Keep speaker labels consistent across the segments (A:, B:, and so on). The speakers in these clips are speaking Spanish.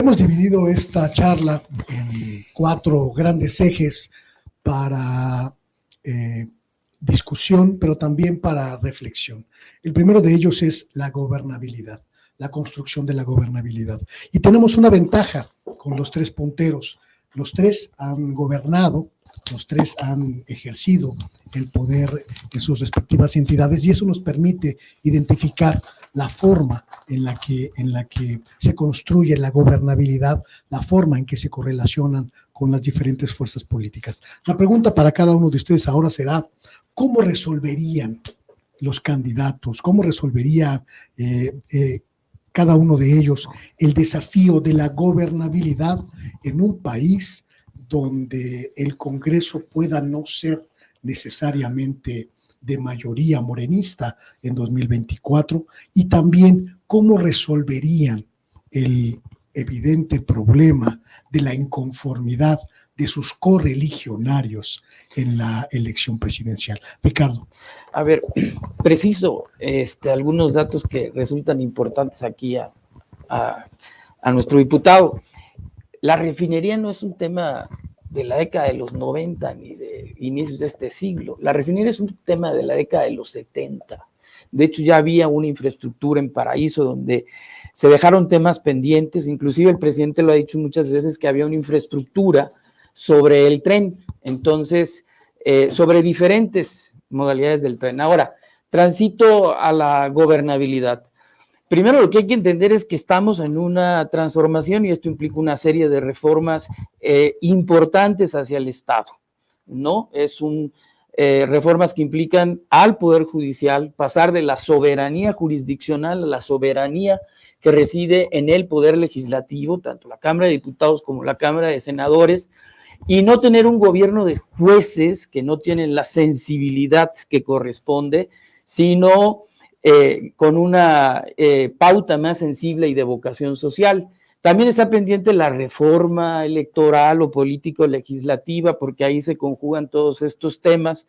A: hemos dividido esta charla en 4 grandes ejes para discusión, pero también para reflexión. El primero de ellos es la gobernabilidad, la construcción de la gobernabilidad. Y tenemos una ventaja con los 3 punteros. Los 3 han gobernado, los 3 han ejercido el poder en sus respectivas entidades, y eso nos permite identificar la forma en la que se construye la gobernabilidad, la forma en que se correlacionan con las diferentes fuerzas políticas. La pregunta para cada uno de ustedes ahora será: ¿cómo resolverían los candidatos, cómo resolvería cada uno de ellos el desafío de la gobernabilidad en un país donde el Congreso pueda no ser necesariamente de mayoría morenista en 2024, y también cómo resolverían el evidente problema de la inconformidad de sus correligionarios en la elección presidencial? Ricardo.
B: A ver, preciso algunos datos que resultan importantes aquí a nuestro diputado. La refinería no es un tema de la década de los 90 ni de inicios de este siglo. La refinería es un tema de la década de los 70. De hecho, ya había una infraestructura en Paraíso donde se dejaron temas pendientes. Inclusive el presidente lo ha dicho muchas veces, que había una infraestructura sobre el tren, entonces, sobre diferentes modalidades del tren. Ahora, transito a la gobernabilidad. Primero, lo que hay que entender es que estamos en una transformación, y esto implica una serie de reformas importantes hacia el Estado, ¿no? Reformas que implican al Poder Judicial pasar de la soberanía jurisdiccional a la soberanía que reside en el Poder Legislativo, tanto la Cámara de Diputados como la Cámara de Senadores, y no tener un gobierno de jueces que no tienen la sensibilidad que corresponde, sino con una pauta más sensible y de vocación social. También está pendiente la reforma electoral o político-legislativa, porque ahí se conjugan todos estos temas,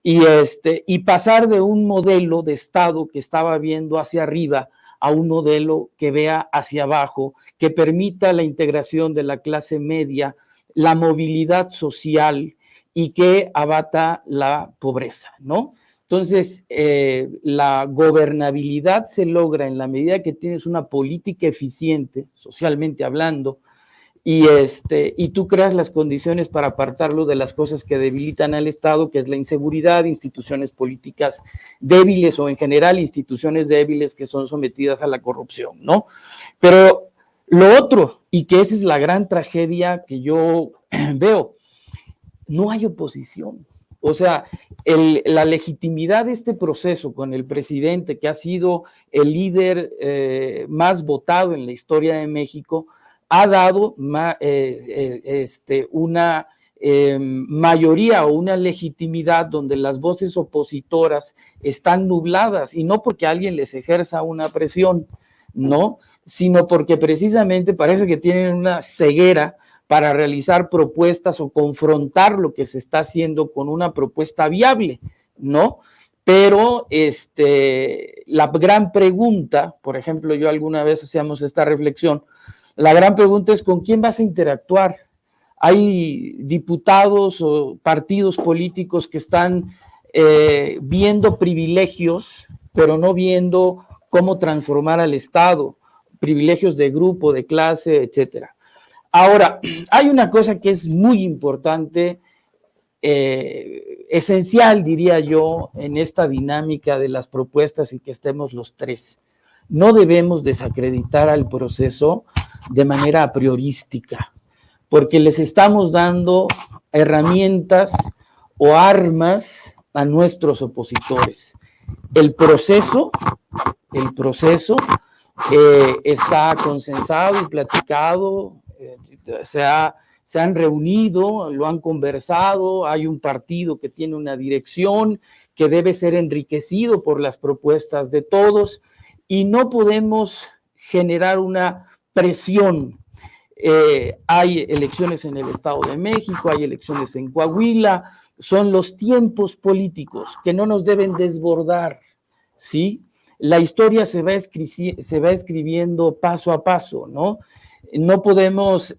B: y pasar de un modelo de Estado que estaba viendo hacia arriba a un modelo que vea hacia abajo, que permita la integración de la clase media, la movilidad social y que abata la pobreza, ¿no? Entonces, la gobernabilidad se logra en la medida que tienes una política eficiente, socialmente hablando, y tú creas las condiciones para apartarlo de las cosas que debilitan al Estado, que es la inseguridad, instituciones políticas débiles o en general instituciones débiles que son sometidas a la corrupción, ¿no? Pero lo otro, y que esa es la gran tragedia que yo veo, no hay oposición. O sea, la legitimidad de este proceso con el presidente, que ha sido el líder más votado en la historia de México, ha dado una mayoría o una legitimidad donde las voces opositoras están nubladas, y no porque alguien les ejerza una presión, no, sino porque precisamente parece que tienen una ceguera para realizar propuestas o confrontar lo que se está haciendo con una propuesta viable, ¿no? Pero la gran pregunta, por ejemplo, yo alguna vez hacíamos esta reflexión, la gran pregunta es: ¿con quién vas a interactuar? Hay diputados o partidos políticos que están viendo privilegios, pero no viendo cómo transformar al Estado, privilegios de grupo, de clase, etcétera. Ahora, hay una cosa que es muy importante, esencial, diría yo, en esta dinámica de las propuestas y que estemos los 3. No debemos desacreditar al proceso de manera a priorística, porque les estamos dando herramientas o armas a nuestros opositores. El proceso está consensado y platicado. Se han reunido, lo han conversado, hay un partido que tiene una dirección que debe ser enriquecido por las propuestas de todos, y no podemos generar una presión. Hay elecciones en el Estado de México, hay elecciones en Coahuila, son los tiempos políticos que no nos deben desbordar, ¿sí? La historia se va escribiendo paso a paso, ¿no? no podemos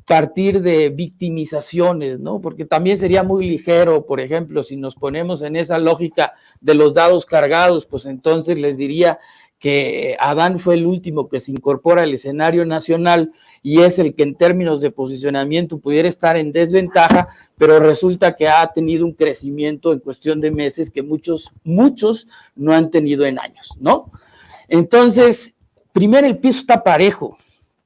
B: partir de victimizaciones, ¿no? Porque también sería muy ligero, por ejemplo, si nos ponemos en esa lógica de los dados cargados, pues entonces les diría que Adán fue el último que se incorpora al escenario nacional y es el que en términos de posicionamiento pudiera estar en desventaja, pero resulta que ha tenido un crecimiento en cuestión de meses que muchos no han tenido en años, ¿no? Entonces, primero el piso está parejo,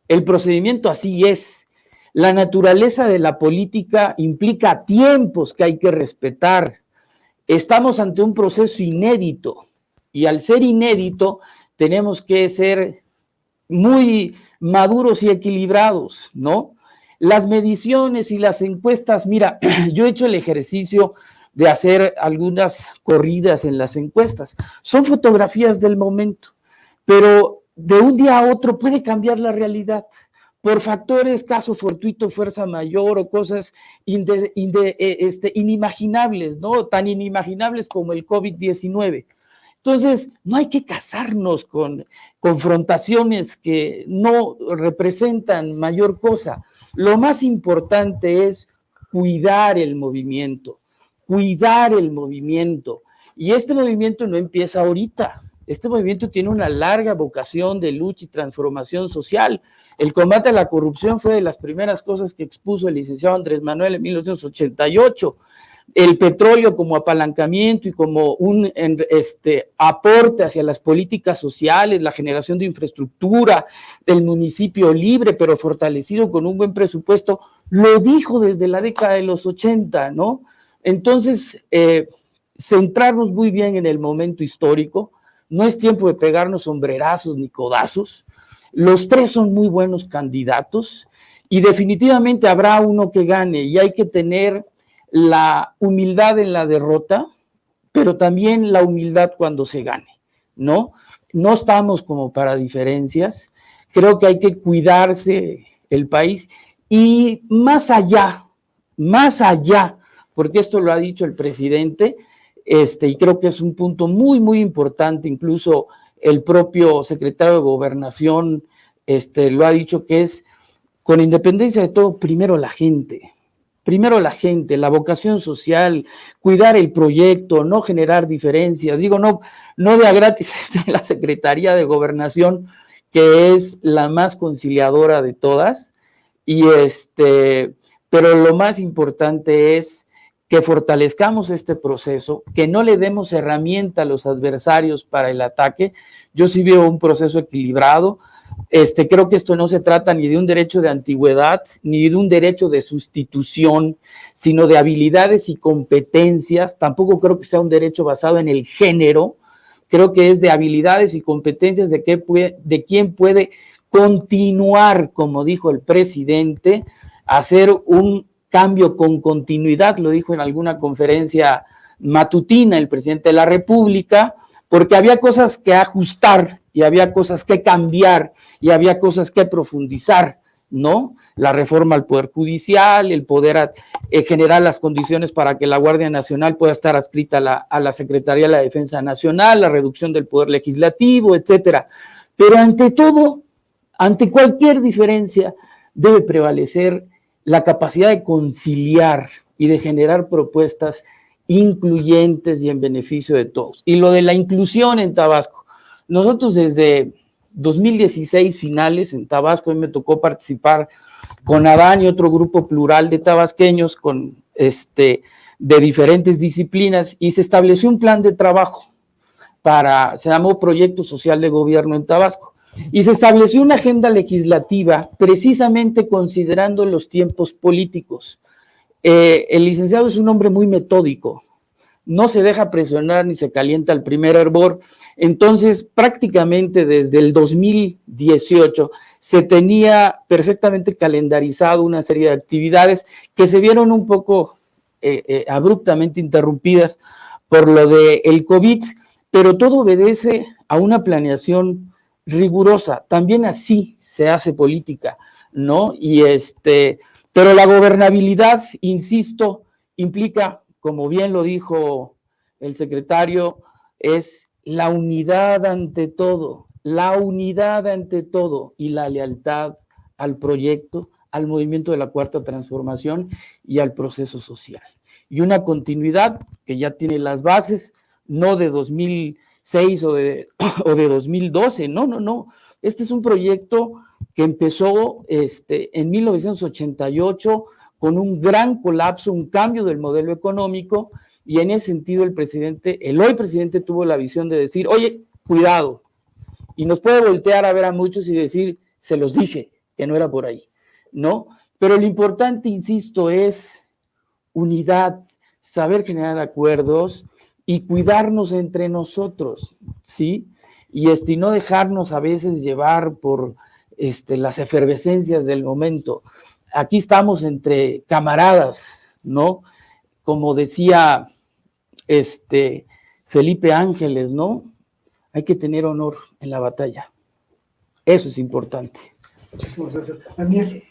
B: el procedimiento así es, la naturaleza de la política implica tiempos que hay que respetar, estamos ante un proceso inédito y al ser inédito tenemos que ser muy maduros y equilibrados, ¿no? Las mediciones y las encuestas, mira, yo he hecho el ejercicio de hacer algunas corridas en las encuestas, son fotografías del momento, pero de un día a otro puede cambiar la realidad por factores, caso fortuito, fuerza mayor o cosas inimaginables, ¿no? Tan inimaginables como el COVID-19. Entonces, no hay que casarnos con confrontaciones que no representan mayor cosa. Lo más importante es cuidar el movimiento, Y este movimiento no empieza ahorita. Este movimiento tiene una larga vocación de lucha y transformación social. El combate a la corrupción fue de las primeras cosas que expuso el licenciado Andrés Manuel en 1988. El petróleo como apalancamiento y como un aporte hacia las políticas sociales, la generación de infraestructura del municipio libre, pero fortalecido con un buen presupuesto, lo dijo desde la década de los 80, ¿no? Entonces, centrarnos muy bien en el momento histórico, no es tiempo de pegarnos sombrerazos ni codazos, los tres son muy buenos candidatos y definitivamente habrá uno que gane y hay que tener la humildad en la derrota, pero también la humildad cuando se gane, ¿no? No estamos como para diferencias, creo que hay que cuidarse el país y más allá, porque esto lo ha dicho el presidente, y creo que es un punto muy, muy importante, incluso el propio secretario de Gobernación lo ha dicho, que es, con independencia de todo, primero la gente, la vocación social, cuidar el proyecto, no generar diferencias. Digo, no de a gratis está la Secretaría de Gobernación, que es la más conciliadora de todas, pero lo más importante es que fortalezcamos este proceso, que no le demos herramienta a los adversarios para el ataque. Yo sí veo un proceso equilibrado. Creo que esto no se trata ni de un derecho de antigüedad, ni de un derecho de sustitución, sino de habilidades y competencias. Tampoco creo que sea un derecho basado en el género. Creo que es de habilidades y competencias de quién puede continuar, como dijo el presidente, hacer un cambio con continuidad, lo dijo en alguna conferencia matutina el presidente de la República, porque había cosas que ajustar y había cosas que cambiar y había cosas que profundizar, ¿no? La reforma al Poder Judicial, el poder generar las condiciones para que la Guardia Nacional pueda estar adscrita a la Secretaría de la Defensa Nacional, la reducción del Poder Legislativo, etcétera. Pero ante todo, ante cualquier diferencia, debe prevalecer la capacidad de conciliar y de generar propuestas incluyentes y en beneficio de todos. Y lo de la inclusión en Tabasco, nosotros desde 2016 finales en Tabasco, a mí me tocó participar con Adán y otro grupo plural de tabasqueños de diferentes disciplinas y se estableció un plan de trabajo se llamó Proyecto Social de Gobierno en Tabasco. Y se estableció una agenda legislativa precisamente considerando los tiempos políticos. El licenciado es un hombre muy metódico, no se deja presionar ni se calienta al primer hervor. Entonces, prácticamente desde el 2018 se tenía perfectamente calendarizado una serie de actividades que se vieron un poco abruptamente interrumpidas por lo del COVID, pero todo obedece a una planeación rigurosa. También así se hace política, ¿no? Pero la gobernabilidad, insisto, implica, como bien lo dijo el secretario, es la unidad ante todo. la unidad ante todo y la lealtad al proyecto, al movimiento de la Cuarta Transformación y al proceso social. Y una continuidad que ya tiene las bases, no de 2006 o de 2012, no. Este es un proyecto que empezó en 1988 con un gran colapso, un cambio del modelo económico, y en ese sentido el hoy presidente tuvo la visión de decir, oye, cuidado, y nos puede voltear a ver a muchos y decir, se los dije, que no era por ahí, ¿no? Pero lo importante, insisto, es unidad, saber generar acuerdos y cuidarnos entre nosotros, ¿sí? Y no dejarnos a veces llevar por las efervescencias del momento. Aquí estamos entre camaradas, ¿no? Como decía Felipe Ángeles, ¿no? Hay que tener honor en la batalla. Eso es importante.
A: Muchísimas gracias. Daniel.